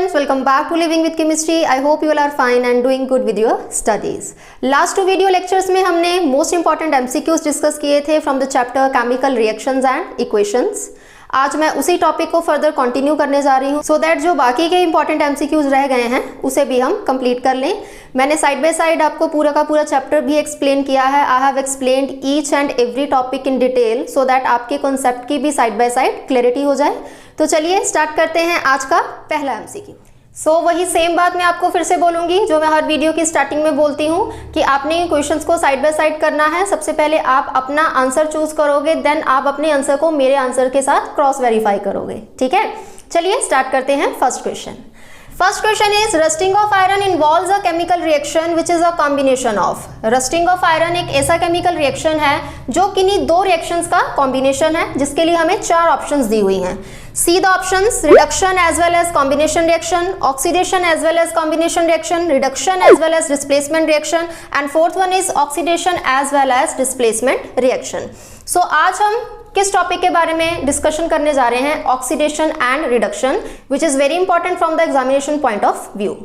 students, welcome back to Living with Chemistry. I hope you all are fine and doing good with your studies. Last two video lectures में हमने most important MCQs discuss किए थे from the chapter Chemical Reactions and Equations. आज मैं उसी topic को further continue करने जा रही हूँ so that जो बाकी के इंपॉर्टेंट MCQs रह गए हैं उसे भी हम कंप्लीट कर लें. मैंने साइड बाय साइड आपको पूरा का पूरा चैप्टर भी एक्सप्लेन किया है. I have explained each and every topic in detail so that आपके कॉन्सेप्ट की भी साइड बाय साइड क्लैरिटी हो जाए. तो चलिए स्टार्ट करते हैं आज का पहला MCQ. वही सेम बात मैं आपको फिर से बोलूंगी जो मैं हर वीडियो की स्टार्टिंग में बोलती हूँ कि आपने क्वेश्चंस को साइड बाय साइड करना है. सबसे पहले आप अपना आंसर चूज करोगे, देन आप अपने आंसर को मेरे आंसर के साथ क्रॉस वेरीफाई करोगे. ठीक है, चलिए स्टार्ट करते हैं. First question. First question is rusting of iron involves a chemical reaction which is a combination of. Rusting of iron एक ऐसा chemical reaction है जो किन्हीं दो reactions का combination है जिसके लिए हमें चार options दी हुई हैं. See the options: reduction as well as combination reaction, oxidation as well as combination reaction, reduction as well as displacement reaction, and fourth one is oxidation as well as displacement reaction. So आज हम किस topic के बारे में discussion करने जा रहे हैं? Oxidation and reduction, which is very important from the examination point of view.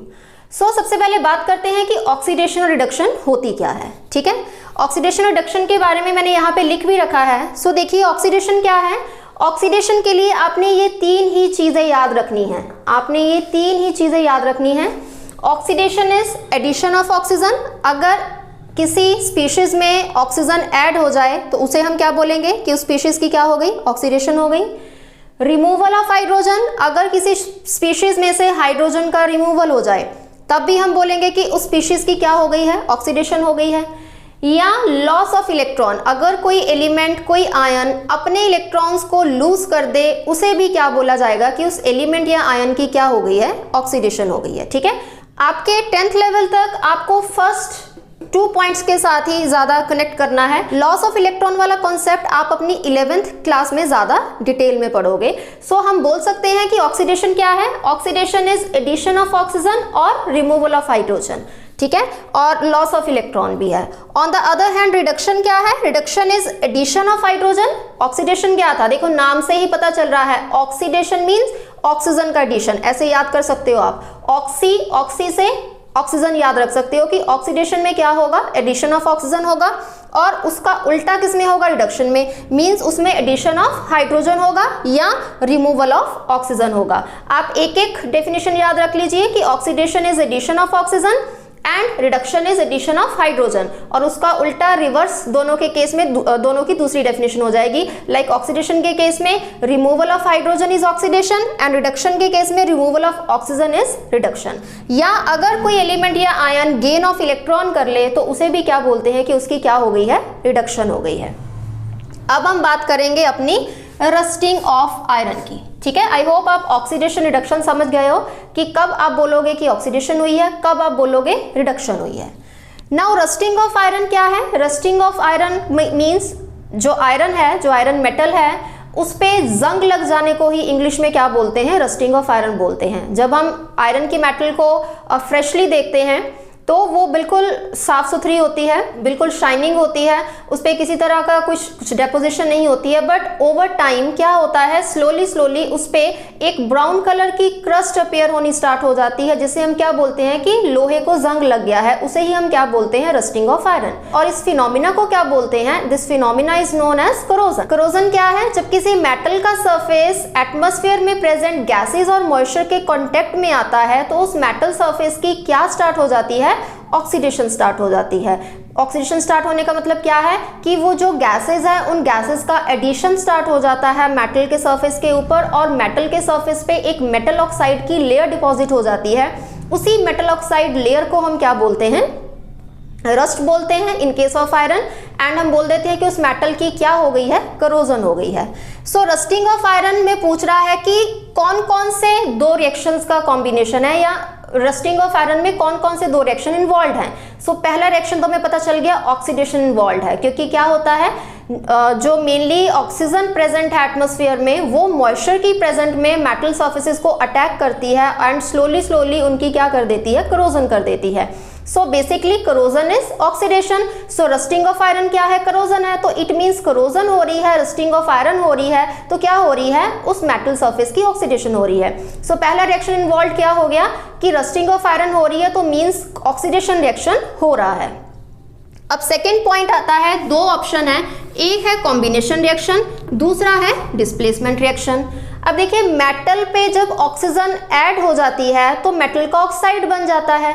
सबसे पहले बात करते हैं कि ऑक्सीडेशन और रिडक्शन होती क्या है. ठीक है, ऑक्सीडेशन और रिडक्शन के बारे में मैंने यहाँ पे लिख भी रखा है. देखिए ऑक्सीडेशन क्या है. ऑक्सीडेशन के लिए आपने ये तीन ही चीजें याद रखनी है. Oxidation is addition of oxygen. अगर किसी स्पीशीज में ऑक्सीजन ऐड हो जाए तो उसे हम क्या बोलेंगे कि उस स्पीशीज की क्या हो गई? ऑक्सीडेशन हो गई. Removal of hydrogen. अगर किसी स्पीशीज में से हाइड्रोजन का रिमूवल हो जाए तब भी हम बोलेंगे कि उस स्पीशीज की क्या हो गई है? ऑक्सीडेशन हो गई है. या लॉस ऑफ इलेक्ट्रॉन. अगर कोई एलिमेंट, कोई आयन अपने इलेक्ट्रॉन्स को लूज कर दे उसे भी क्या बोला जाएगा कि उस एलिमेंट या आयन की क्या हो गई है? ऑक्सीडेशन हो गई है. ठीक है, आपके 10th लेवल तक आपको फर्स्ट 2 पॉइंट्स के साथ ही ज्यादा कनेक्ट करना है. लॉस ऑफ इलेक्ट्रॉन वाला कॉन्सेप्ट आप अपनी 11th क्लास में ज्यादा डिटेल में पढ़ोगे. हम बोल सकते हैं कि ऑक्सीडेशन क्या है? Oxidation is addition of oxygen और रिमूवल ऑफ हाइड्रोजन. ठीक है, और लॉस ऑफ इलेक्ट्रॉन भी है. On the other hand reduction क्या है? Reduction is addition of hydrogen. Oxidation क्या था? देखो नाम से ही पता चल रहा है. ऑक्सीडेशन मीन्स ऑक्सीजन का एडिशन. ऐसे याद कर सकते हो आप. ऑक्सी से ऑक्सीजन याद रख सकते हो कि ऑक्सीडेशन में क्या होगा? एडिशन ऑफ ऑक्सीजन होगा. और उसका उल्टा किस में होगा? रिडक्शन में. मींस उसमें एडिशन ऑफ हाइड्रोजन होगा या रिमूवल ऑफ ऑक्सीजन होगा. आप एक एक डेफिनेशन याद रख लीजिए कि oxidation is addition of oxygen and reduction is addition of hydrogen. और उसका उल्टा रिवर्स दोनों के केस में दोनों की दूसरी डेफिनेशन हो जाएगी. लाइक ऑक्सीडेशन के केस में removal of hydrogen is oxidation and reduction के केस में removal of oxygen is reduction. या अगर कोई एलिमेंट या आयन गेन ऑफ इलेक्ट्रॉन कर ले तो उसे भी क्या बोलते हैं कि उसकी क्या हो गई है? रिडक्शन हो गई है. अब हम बात करेंगे अपनी रस्टिंग ऑफ आयरन की. ठीक है, आई होप आप ऑक्सीडेशन रिडक्शन समझ गए हो कि कब आप बोलोगे कि ऑक्सीडेशन हुई है, कब आप बोलोगे रिडक्शन हुई है. नाउ रस्टिंग ऑफ आयरन क्या है? रस्टिंग ऑफ आयरन मींस जो आयरन है, जो आयरन मेटल है, उस पे जंग लग जाने को ही इंग्लिश में क्या बोलते हैं? रस्टिंग ऑफ आयरन बोलते हैं. जब हम आयरन की मेटल को फ्रेशली देखते हैं तो वो बिल्कुल साफ सुथरी होती है, बिल्कुल शाइनिंग होती है, उस पर किसी तरह का कुछ डेपोजिशन नहीं होती है. बट ओवर टाइम क्या होता है? स्लोली उस पर एक ब्राउन कलर की क्रस्ट अपीयर होनी स्टार्ट हो जाती है जिसे हम क्या बोलते हैं कि लोहे को जंग लग गया है. उसे ही हम क्या बोलते हैं? Rusting of iron. और इस फिनोमिना को क्या बोलते हैं? This phenomena is known as corrosion. Corrosion क्या है? जब किसी मेटल का सरफेस एटमॉस्फेयर में प्रेजेंट गैसेज और मॉइस्चर के कॉन्टेक्ट में आता है तो उस मेटल सरफेस की क्या स्टार्ट हो जाती है? ऑक्सीडेशन स्टार्ट हो जाती है. ऑक्सीडेशन स्टार्ट होने का मतलब क्या है कि वो जो गैसेज है उन गैसेज का एडिशन स्टार्ट हो जाता है मेटल के सरफेस के ऊपर और मेटल के सरफेस पे एक मेटल ऑक्साइड की लेयर डिपॉजिट हो जाती है. उसी मेटल ऑक्साइड लेयर को हम क्या बोलते हैं? रस्ट बोलते हैं in case of iron. And हम बोल देते हैं कि उस मेटल की क्या हो गई है? करोजन हो गई है. रस्टिंग ऑफ आयरन में पूछ रहा है कि कौन कौन से दो रिएक्शंस का कॉम्बिनेशन है या रस्टिंग ऑफ आयरन में कौन कौन से दो रिएक्शन इन्वॉल्व हैं. पहला रिएक्शन तो हमें पता चल गया, ऑक्सीडेशन इन्वॉल्व है. क्योंकि क्या होता है, जो मेनली ऑक्सीजन प्रेजेंट है एटमॉस्फेयर में वो मॉइस्चर की प्रेजेंट में मेटल सर्फेसेस को अटैक करती है एंड स्लोली उनकी क्या कर देती है? करोजन कर देती है. So basically corrosion is oxidation. So rusting of iron क्या है, करोजन है, तो इट मींस करोजन हो रही है, रस्टिंग ऑफ आयरन हो रही है, तो क्या हो रही है, उस मेटल सरफेस की ऑक्सीडेशन हो रही है। सो पहला रिएक्शन इन्वॉल्व क्या हो गया कि रस्टिंग ऑफ आयरन हो रही है, तो मींस ऑक्सीडेशन रिएक्शन हो रहा है। अब सेकेंड पॉइंट आता है, दो ऑप्शन है, एक है कॉम्बिनेशन रिएक्शन, दूसरा है डिस्प्लेसमेंट रिएक्शन। अब देखिए मेटल पे जब ऑक्सीजन ऐड हो जाती है तो मेटल का ऑक्साइड बन जाता है,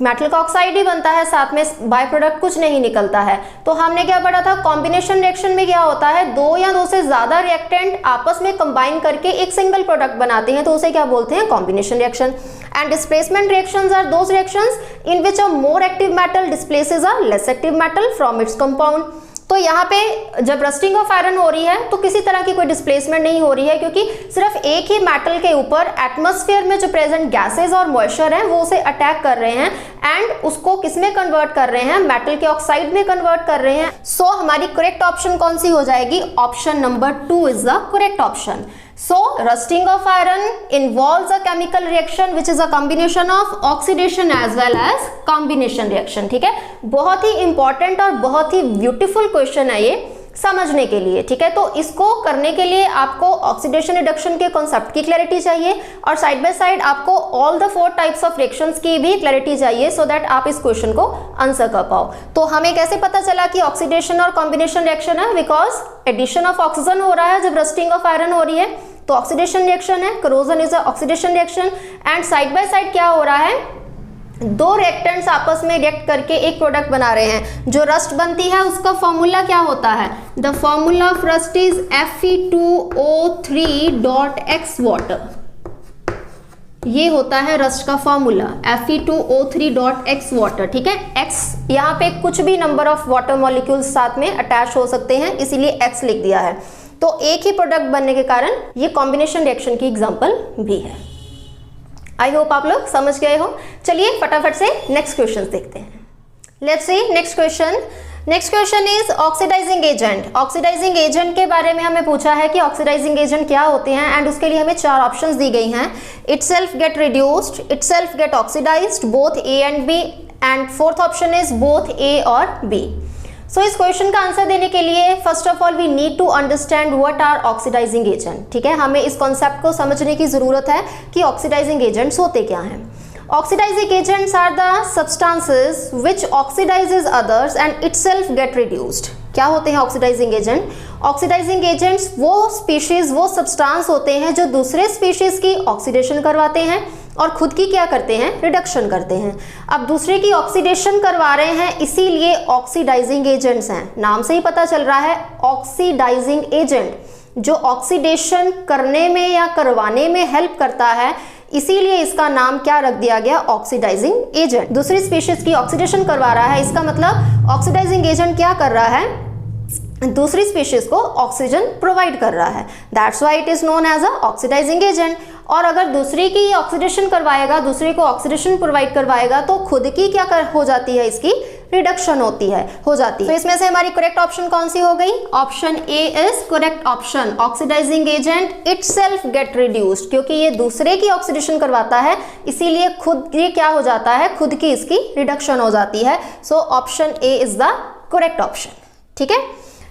मेटल का ऑक्साइड ही बनता है, साथ में बाय प्रोडक्ट कुछ नहीं निकलता है। तो हमने क्या पढ़ा था, कॉम्बिनेशन रिएक्शन में क्या होता है, दो या दो से ज्यादा रिएक्टेंट आपस में कंबाइन करके एक सिंगल प्रोडक्ट बनाते हैं, तो उसे क्या बोलते हैं, combination reaction. And displacement reactions are those reactions in which a more active metal displaces a less active metal from its compound. तो यहाँ पे जब रस्टिंग ऑफ आयरन हो रही है तो किसी तरह की कोई डिस्प्लेसमेंट नहीं हो रही है, क्योंकि सिर्फ एक ही मेटल के ऊपर एटमॉस्फेयर में जो प्रेजेंट गैसेस और मॉइस्चर हैं वो उसे अटैक कर रहे हैं एंड उसको किस में कन्वर्ट कर रहे हैं, मेटल के ऑक्साइड में कन्वर्ट कर रहे हैं। सो हमारी करेक्ट ऑप्शन कौन सी हो जाएगी, option number 2 is the correct option. So rusting of iron involves a chemical reaction which is a combination of oxidation as well as combination reaction। ठीक है, बहुत ही इंपॉर्टेंट और बहुत ही ब्यूटीफुल क्वेश्चन है ये समझने के लिए। ठीक है, तो इसको करने के लिए आपको ऑक्सीडेशन रिडक्शन के कॉन्सेप्ट की क्लैरिटी चाहिए और साइड बाय साइड आपको all the 4 types of reactions की भी क्लैरिटी चाहिए सो दैट आप इस क्वेश्चन को आंसर कर पाओ। तो हमें कैसे पता चला कि ऑक्सीडेशन और कॉम्बिनेशन रिएक्शन है, बिकॉज एडिशन ऑफ ऑक्सीजन हो रहा है जब रस्टिंग ऑफ आयरन हो रही है, तो ऑक्सीडेशन रिएक्शन है, corrosion is a oxidation reaction. And side by side क्या हो रहा है, दो रिएक्टेंट्स आपस में रिएक्ट करके एक प्रोडक्ट बना रहे हैं। जो रस्ट बनती है उसका फॉर्मूला क्या होता है, the formula of rust is Fe2O3.x water. ये होता है रस्ट का फॉर्मूला Fe2O3.x वाटर। ठीक है, x यहाँ पे कुछ भी नंबर ऑफ वाटर मॉलिक्यूल्स साथ में अटैच हो सकते हैं, इसीलिए x लिख दिया है। तो एक ही प्रोडक्ट बनने के कारण ये कॉम्बिनेशन रिएक्शन की एग्जांपल भी है। आई होप आप लोग समझ गए हो। चलिए फटाफट से नेक्स्ट क्वेश्चन देखते हैं। Let's see next question. Next question is oxidising agent. Oxidising agent के बारे में हमें पूछा है कि ऑक्सीडाइजिंग एजेंट क्या होते हैं एंड उसके लिए हमें 4 ऑप्शंस दी गई हैं। Itself get reduced, itself get oxidised, both A and B, and fourth option is both A और बी। सो इस क्वेश्चन का आंसर देने के लिए first of all we need to understand what are oxidising agent. ठीक है, हमें इस कॉन्सेप्ट को समझने की जरूरत है कि ऑक्सीडाइजिंग एजेंट्स होते क्या हैं। Oxidising agents are the substances which oxidises others and itself get reduced. क्या होते हैं ऑक्सीडाइजिंग एजेंट? ऑक्सीडाइजिंग एजेंट्स वो स्पीशीज, वो सब्सटेंस होते हैं जो दूसरे स्पीशीज की ऑक्सीडेशन करवाते हैं और खुद की क्या करते हैं, रिडक्शन करते हैं। अब दूसरे की ऑक्सीडेशन करवा रहे हैं इसीलिए ऑक्सीडाइजिंग एजेंट्स हैं। नाम से ही पता चल रहा है ऑक्सीडाइजिंग एजेंट, जो ऑक्सीडेशन करने में या करवाने में हेल्प करता है, इसीलिए इसका नाम क्या रख दिया गया, ऑक्सीडाइजिंग एजेंट। दूसरी स्पीशीज की ऑक्सीडेशन करवा रहा है, इसका मतलब ऑक्सीडाइजिंग एजेंट क्या कर रहा है, दूसरी स्पीशीज को ऑक्सीजन प्रोवाइड कर रहा है। That's why it is known as a oxidising agent. और अगर दूसरे की ऑक्सीडेशन करवाएगा, दूसरे को ऑक्सीडेशन प्रोवाइड करवाएगा, तो खुद की क्या हो जाती है, इसकी रिडक्शन हो जाती है। तो इसमें से हमारी करेक्ट ऑप्शन कौन सी हो गई, option A is correct option. Oxidising agent itself get reduced, क्योंकि ये दूसरे की ऑक्सीडेशन करवाता है इसीलिए खुद ये क्या हो जाता है, खुद की इसकी रिडक्शन हो जाती है। So option A is the correct option. ठीक है,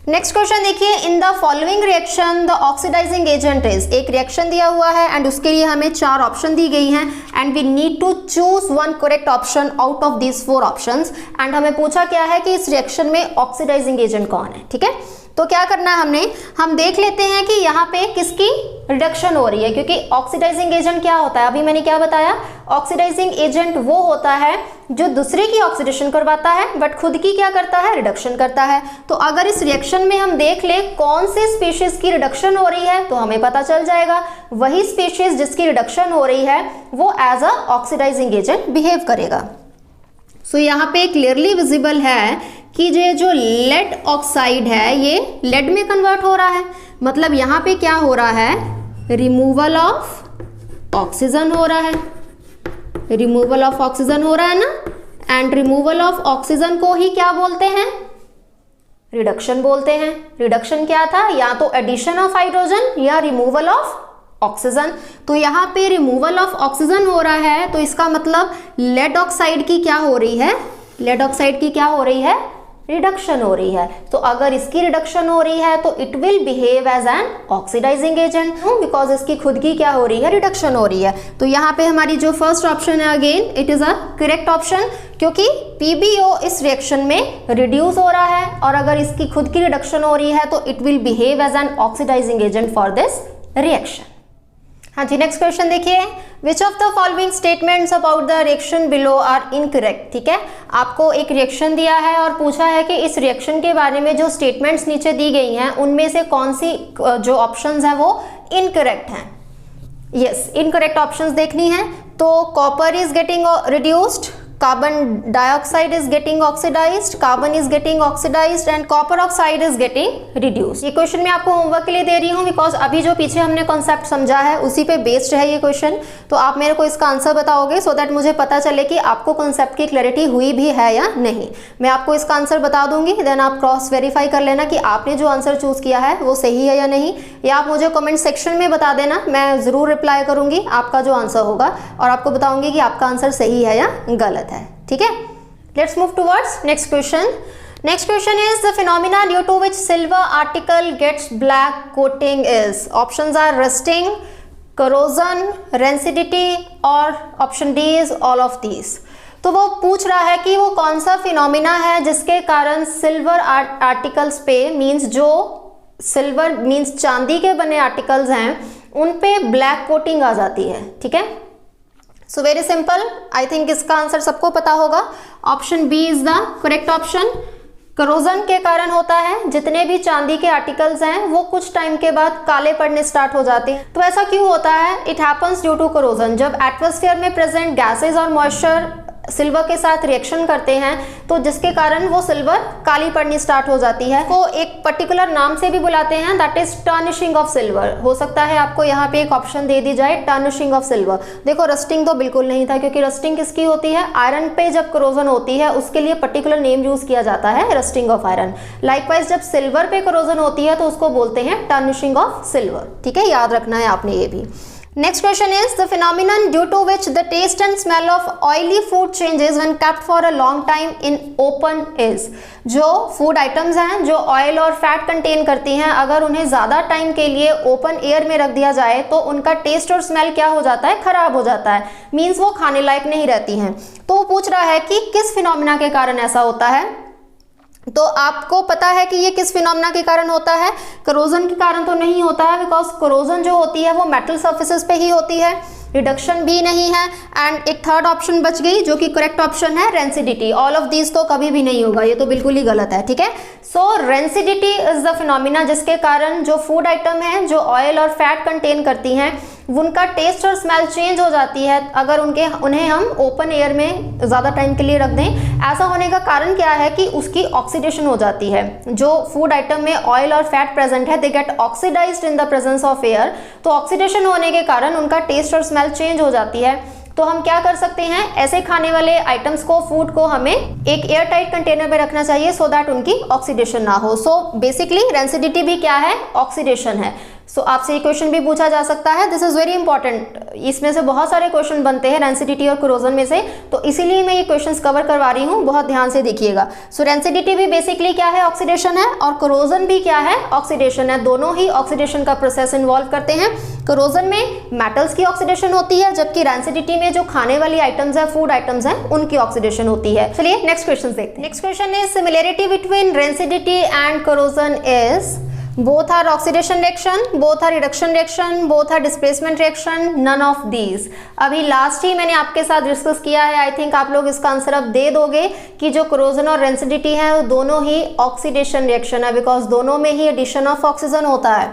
नेक्स्ट क्वेश्चन देखिए, in the following reaction the oxidising agent is. एक रिएक्शन दिया हुआ है एंड उसके लिए हमें 4 ऑप्शन दी गई हैं and we need to choose one correct option out of these 4 options. And हमें पूछा क्या है कि इस रिएक्शन में ऑक्सीडाइजिंग एजेंट कौन है। ठीक है, तो क्या करना है हम देख लेते हैं कि यहाँ पे किसकी रिडक्शन हो रही है, क्योंकि ऑक्सीडाइजिंग एजेंट क्या होता है, अभी मैंने क्या बताया, ऑक्सीडाइजिंग एजेंट वो होता है जो दूसरे की ऑक्सीडेशन करवाता है बट खुद की क्या करता है, रिडक्शन करता है। तो अगर इस रिएक्शन में हम देख ले कौन से स्पीशीज की रिडक्शन हो रही है तो हमें पता चल जाएगा वही स्पीशीज जिसकी रिडक्शन हो रही है वो as a oxidising agent behave करेगा। सो यहाँ पे क्लियरली विजिबल है कि ये जो लेड ऑक्साइड है ये लेड में कन्वर्ट हो रहा है, मतलब यहाँ पे क्या हो रहा है, रिमूवल ऑफ ऑक्सीजन हो रहा है, रिमूवल ऑफ ऑक्सीजन हो रहा है ना। एंड रिमूवल ऑफ ऑक्सीजन को ही क्या बोलते हैं, रिडक्शन बोलते हैं। रिडक्शन क्या था, या तो एडिशन ऑफ हाइड्रोजन या रिमूवल ऑफ ऑक्सीजन। तो यहाँ पे रिमूवल ऑफ ऑक्सीजन हो रहा है, तो इसका मतलब लेड ऑक्साइड की क्या हो रही है, लेड ऑक्साइड की क्या हो रही है, रिडक्शन हो रही है। तो अगर इसकी रिडक्शन हो रही है तो it will behave as an oxidising agent, because इसकी खुद की क्या हो रही है, रिडक्शन हो रही है। तो यहाँ पे हमारी जो फर्स्ट ऑप्शन है again it is a correct option, क्योंकि PbO इस रिएक्शन में रिड्यूस हो रहा है और अगर इसकी खुद की रिडक्शन हो रही है तो it will behave as an oxidising agent for this reaction. हाँ जी, नेक्स्ट क्वेश्चन देखिए, which of the following statements about the reaction below are incorrect. ठीक है, आपको एक रिएक्शन दिया है और पूछा है कि इस रिएक्शन के बारे में जो स्टेटमेंट्स नीचे दी गई हैं उनमें से कौन सी जो ऑप्शंस हैं वो इनकरेक्ट हैं। यस, इनकरेक्ट ऑप्शंस देखनी है। तो copper is getting reduced, carbon dioxide is getting oxidised, carbon is getting oxidised and copper oxide is getting reduced. ये क्वेश्चन मैं आपको होमवर्क के लिए दे रही हूँ बिकॉज अभी जो पीछे हमने कॉन्सेप्ट समझा है उसी पे बेस्ड है ये क्वेश्चन। तो आप मेरे को इसका आंसर बताओगे सो दैट मुझे पता चले कि आपको कॉन्सेप्ट की क्लैरिटी हुई भी है या नहीं। मैं आपको इसका आंसर बता दूंगी, देन आप क्रॉस वेरीफाई कर लेना कि आपने जो आंसर चूज किया है वो सही है या नहीं, या आप मुझे कमेंट सेक्शन में बता देना, मैं जरूर रिप्लाई करूंगी आपका जो आंसर होगा और आपको बताऊंगी कि आपका आंसर सही है या गलत है। ठीक है, let's move towards next question. Next question is the phenomena due to which silver article gets black coating is. Options are rusting, corrosion, rancidity और option D is all of these. तो वो पूछ रहा है कि वो कौन सा फिनोमिना है जिसके कारण सिल्वर आर्टिकल्स पे, मींस जो सिल्वर मींस चांदी के बने आर्टिकल्स हैं उन पे ब्लैक कोटिंग आ जाती है। ठीक है, so very simple, I think इसका आंसर सबको पता होगा। Option B is the correct option. Corrosion के कारण होता है, जितने भी चांदी के आर्टिकल्स हैं वो कुछ टाइम के बाद काले पड़ने स्टार्ट हो जाते हैं। तो ऐसा क्यों होता है? It happens due to corrosion. जब एटमॉस्फेयर में प्रेजेंट गैसेज और मॉइस्चर सिल्वर के साथ रिएक्शन करते हैं तो जिसके कारण वो सिल्वर काली पड़नी स्टार्ट हो जाती है। वो एक पर्टिकुलर नाम से भी बुलाते हैं, दैट इज टर्निशिंग ऑफ सिल्वर। हो सकता है आपको यहाँ पे एक ऑप्शन दे दी जाए टर्निशिंग ऑफ सिल्वर। देखो रस्टिंग तो बिल्कुल नहीं था, क्योंकि रस्टिंग किसकी होती है? आयरन पे जब करोजन होती है उसके लिए पर्टिकुलर नेम यूज किया जाता है, रस्टिंग ऑफ आयरन। लाइकवाइज जब सिल्वर पे करोजन होती है तो उसको बोलते हैं टर्निशिंग ऑफ सिल्वर। ठीक है, याद रखना है आपने ये भी। Next question is the phenomenon due to which the taste and smell of oily food changes when kept for a long time in open is। जो फूड आइटम्स हैं जो ऑयल और फैट कंटेन करती हैं, अगर उन्हें ज़्यादा टाइम के लिए ओपन एयर में रख दिया जाए तो उनका टेस्ट और स्मेल क्या हो जाता है? खराब हो जाता है, मीन्स वो खाने लायक नहीं रहती हैं। तो वो पूछ रहा है कि किस फिनोमिना के कारण ऐसा होता है। तो आपको पता है कि ये किस फिनोमिना के कारण होता है? करोजन के कारण तो नहीं होता है, बिकॉज करोजन जो होती है वो मेटल सर्फेसिस पे ही होती है, रिडक्शन भी नहीं है। एंड एक थर्ड ऑप्शन बच गई जो कि करेक्ट ऑप्शन है, रेंसिडिटी। ऑल ऑफ दीज तो कभी भी नहीं होगा, ये तो बिल्कुल ही गलत है। ठीक है, सो रेंसिडिटी इज द फिनोमिना जिसके कारण जो फूड आइटम है जो ऑयल और फैट कंटेन करती हैं उनका टेस्ट और स्मेल चेंज हो जाती है अगर उन्हें हम ओपन एयर में ज़्यादा टाइम के लिए रख दें। ऐसा होने का कारण क्या है कि उसकी ऑक्सीडेशन हो जाती है। जो फूड आइटम में ऑयल और फैट प्रेजेंट है they get oxidised in the presence of air. तो ऑक्सीडेशन होने के कारण उनका टेस्ट और स्मेल चेंज हो जाती है। तो हम क्या कर सकते हैं, ऐसे खाने वाले आइटम्स को, फूड को हमें एक एयर टाइट कंटेनर में रखना चाहिए सो दैट उनकी ऑक्सीडेशन ना हो। सो बेसिकली रेंसिडिटी भी क्या है? ऑक्सीडेशन है। सो आपसे ये क्वेश्चन भी पूछा जा सकता है, दिस इज वेरी इंपॉर्टेंट। इसमें से बहुत सारे क्वेश्चन बनते हैं रेंसिडिटी और करोजन में से, तो इसीलिए मैं ये क्वेश्चंस कवर करवा रही हूँ, बहुत ध्यान से देखिएगा। सो रेंसिडिटी भी बेसिकली क्या है? ऑक्सीडेशन है, और करोजन भी क्या है? ऑक्सीडेशन है। दोनों ही ऑक्सीडेशन का प्रोसेस इन्वॉल्व करते हैं। करोजन में मेटल्स की ऑक्सीडेशन होती है, जबकि रेंसिडिटी में जो खाने वाली आइटम्स है, फूड आइटम्स हैं, उनकी ऑक्सीडेशन होती है। चलिए नेक्स्ट क्वेश्चन देखते हैं। Next question is similarity between rancidity and corrosion is both are oxidation reaction, both are reduction reaction, both are displacement reaction, none of these। अभी लास्ट ही मैंने आपके साथ डिस्कस किया है, आई थिंक आप लोग इसका आंसर अब दे दोगे कि जो करोजन और रेंसिडिटी है वो दोनों ही ऑक्सीडेशन रिएक्शन है, बिकॉज दोनों में ही एडिशन ऑफ ऑक्सीजन होता है।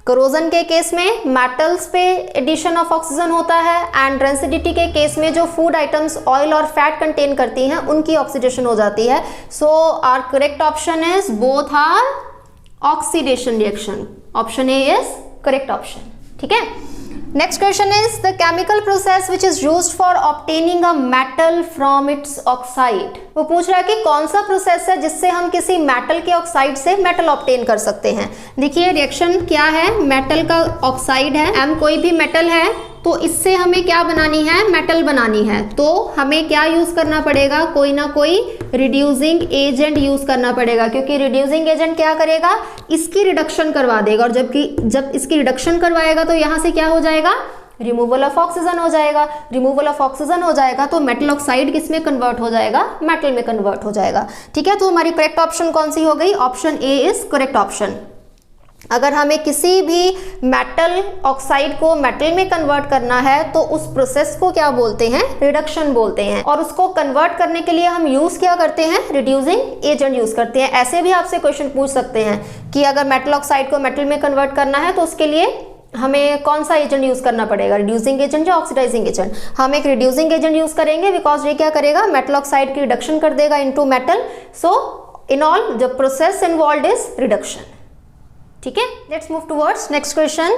करोजन के केस में मेटल्स पे एडिशन ऑफ ऑक्सीजन होता है, एंड रेंसिडिटी के केस में जो फूड आइटम्स ऑयल और फैट कंटेन करती हैं उनकी ऑक्सीडेशन हो जाती है। So our correct option is both are oxidation reaction. Option A is correct option. ठीक है, next question is the chemical process which is used for obtaining a metal from its oxide. वो पूछ रहा है कि कौन सा प्रोसेस है जिससे हम किसी मेटल के ऑक्साइड से मेटल ऑब्टेन कर सकते हैं। देखिए रिएक्शन क्या है, मेटल का ऑक्साइड है, M कोई भी मेटल है, तो इससे हमें क्या बनानी है, मेटल बनानी है। तो हमें क्या यूज करना पड़ेगा, कोई ना कोई रिड्यूसिंग एजेंट यूज करना पड़ेगा, क्योंकि रिड्यूसिंग एजेंट क्या करेगा, इसकी रिडक्शन करवा देगा, और जब इसकी रिडक्शन करवाएगा तो यहाँ से क्या हो जाएगा, रिमूवल ऑफ ऑक्सीजन हो जाएगा। रिमूवल ऑफ ऑक्सीजन हो जाएगा तो मेटल ऑक्साइड किस में कन्वर्ट हो जाएगा, मेटल में कन्वर्ट हो जाएगा। ठीक है, तो हमारी करेक्ट ऑप्शन कौन सी हो गई, option A is correct option. अगर हमें किसी भी मेटल ऑक्साइड को मेटल में कन्वर्ट करना है तो उस प्रोसेस को क्या बोलते हैं, रिडक्शन बोलते हैं, और उसको कन्वर्ट करने के लिए हम यूज क्या करते हैं, रिड्यूसिंग एजेंट यूज करते हैं। ऐसे भी आपसे क्वेश्चन पूछ सकते हैं कि अगर मेटल ऑक्साइड को मेटल में कन्वर्ट करना है तो उसके लिए हमें कौन सा एजेंट यूज करना पड़ेगा, रिड्यूसिंग एजेंट या ऑक्सीडाइजिंग एजेंट। हम एक रिड्यूसिंग एजेंट यूज करेंगे बिकॉज ये क्या करेगा, मेटल ऑक्साइड की रिडक्शन कर देगा into metal. So in all the process involved is reduction. ठीक है, let's move towards next question.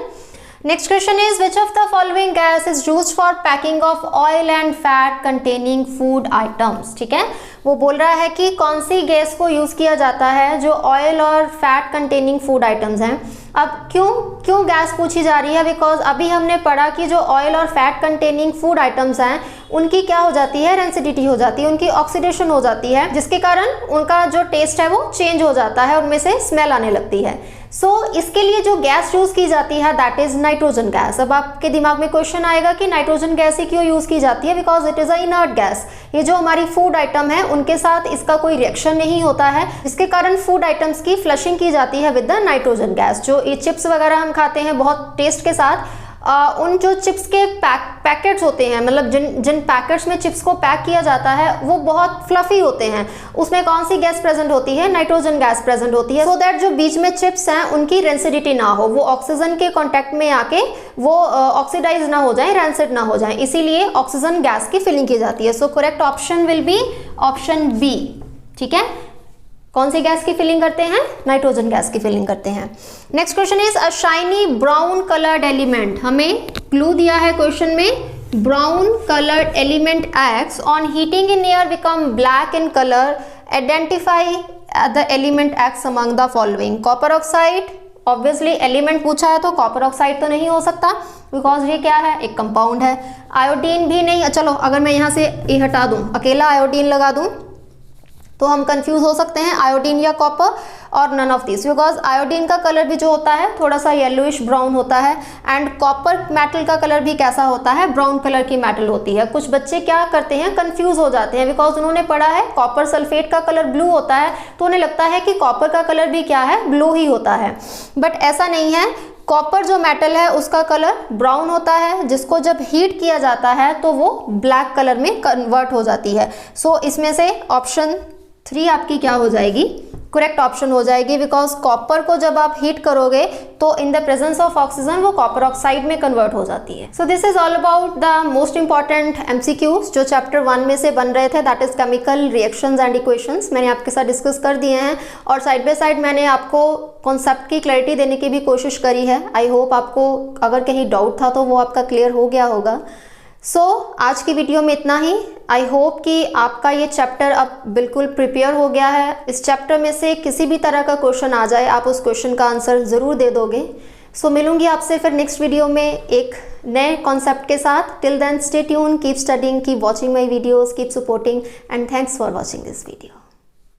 Next question is which of the following gas is used for packing of oil and fat containing food items. ठीक है, वो बोल रहा है कि कौन सी गैस को यूज किया जाता है जो ऑयल और फैट कंटेनिंग फूड आइटम्स हैं। अब क्यों गैस पूछी जा रही है, बिकॉज अभी हमने पढ़ा कि जो ऑयल और फैट कंटेनिंग फूड आइटम्स हैं उनकी क्या हो जाती है, रेंसिडिटी हो जाती है, उनकी ऑक्सीडेशन हो जाती है, जिसके कारण उनका जो टेस्ट है वो चेंज हो जाता है, उनमें से स्मेल आने लगती है। सो इसके लिए जो गैस यूज की जाती है दैट इज नाइट्रोजन गैस। अब आपके दिमाग में क्वेश्चन आएगा कि नाइट्रोजन गैस ही क्यों यूज की जाती है, because it is a inert gas. ये जो हमारी फूड आइटम है उनके साथ इसका कोई रिएक्शन नहीं होता है, जिसके कारण फूड आइटम्स की फ्लशिंग की जाती है विद द नाइट्रोजन गैस। जो ये चिप्स वगैरह हम खाते हैं बहुत टेस्ट के साथ, उन जो चिप्स के पैकेट्स होते हैं, मतलब जिन पैकेट्स में चिप्स को पैक किया जाता है वो बहुत फ्लफी होते हैं, उसमें कौन सी गैस प्रेजेंट होती है, नाइट्रोजन गैस प्रेजेंट होती है, सो दैट जो बीच में चिप्स हैं उनकी रेंसिडिटी ना हो, वो ऑक्सीजन के कांटेक्ट में आके वो ऑक्सीडाइज ना हो जाए, रैंसिड ना हो जाए, इसीलिए ऑक्सीजन गैस की फिलिंग की जाती है। So correct option will be option B. ठीक है, कौन सी गैस की फिलिंग करते हैं, नाइट्रोजन गैस की फिलिंग करते हैं। Next question is a shiny brown coloured element. हमें क्लू दिया है क्वेश्चन में, brown coloured element acts on heating in air become black in colour, identify the element acts among the following. Copper oxide, obviously element पूछा है तो copper oxide तो नहीं हो सकता बिकॉज ये क्या है, एक कंपाउंड है। आयोडीन भी नहीं, चलो अगर मैं यहाँ से ये हटा दूँ, अकेला आयोडीन लगा दूँ तो हम कंफ्यूज हो सकते हैं, आयोडीन या कॉपर, और none of this, because iodine का कलर भी जो होता है थोड़ा सा येलोइश ब्राउन होता है, एंड कॉपर मेटल का कलर भी कैसा होता है, ब्राउन कलर की मेटल होती है। कुछ बच्चे क्या करते हैं, कंफ्यूज हो जाते हैं, बिकॉज उन्होंने पढ़ा है कॉपर सल्फेट का कलर ब्लू होता है तो उन्हें लगता है कि कॉपर का कलर भी क्या है, ब्लू ही होता है, बट ऐसा नहीं है। कॉपर जो मेटल है उसका कलर ब्राउन होता है, जिसको जब हीट किया जाता है तो वो ब्लैक कलर में कन्वर्ट हो जाती है। सो इसमें से ऑप्शन 3 आपकी क्या हो जाएगी, करेक्ट ऑप्शन हो जाएगी, बिकॉज कॉपर को जब आप हीट करोगे तो इन द प्रेजेंस ऑफ ऑक्सीजन वो कॉपर ऑक्साइड में कन्वर्ट हो जाती है। So this is all about the most important MCQs जो चैप्टर 1 में से बन रहे थे, that is chemical reactions and equations. मैंने आपके साथ डिस्कस कर दिए हैं और साइड बाय साइड मैंने आपको कॉन्सेप्ट की क्लैरिटी देने की भी कोशिश करी है। आई होप आपको अगर कहीं डाउट था तो वो आपका क्लियर हो गया होगा। आज की वीडियो में इतना ही। आई होप कि आपका ये चैप्टर अब बिल्कुल प्रिपेयर हो गया है। इस चैप्टर में से किसी भी तरह का क्वेश्चन आ जाए आप उस क्वेश्चन का आंसर ज़रूर दे दोगे। मिलूंगी आपसे फिर नेक्स्ट वीडियो में एक नए कॉन्सेप्ट के साथ। Till then stay tuned, keep studying, keep watching my videos, keep supporting and thanks for watching this video.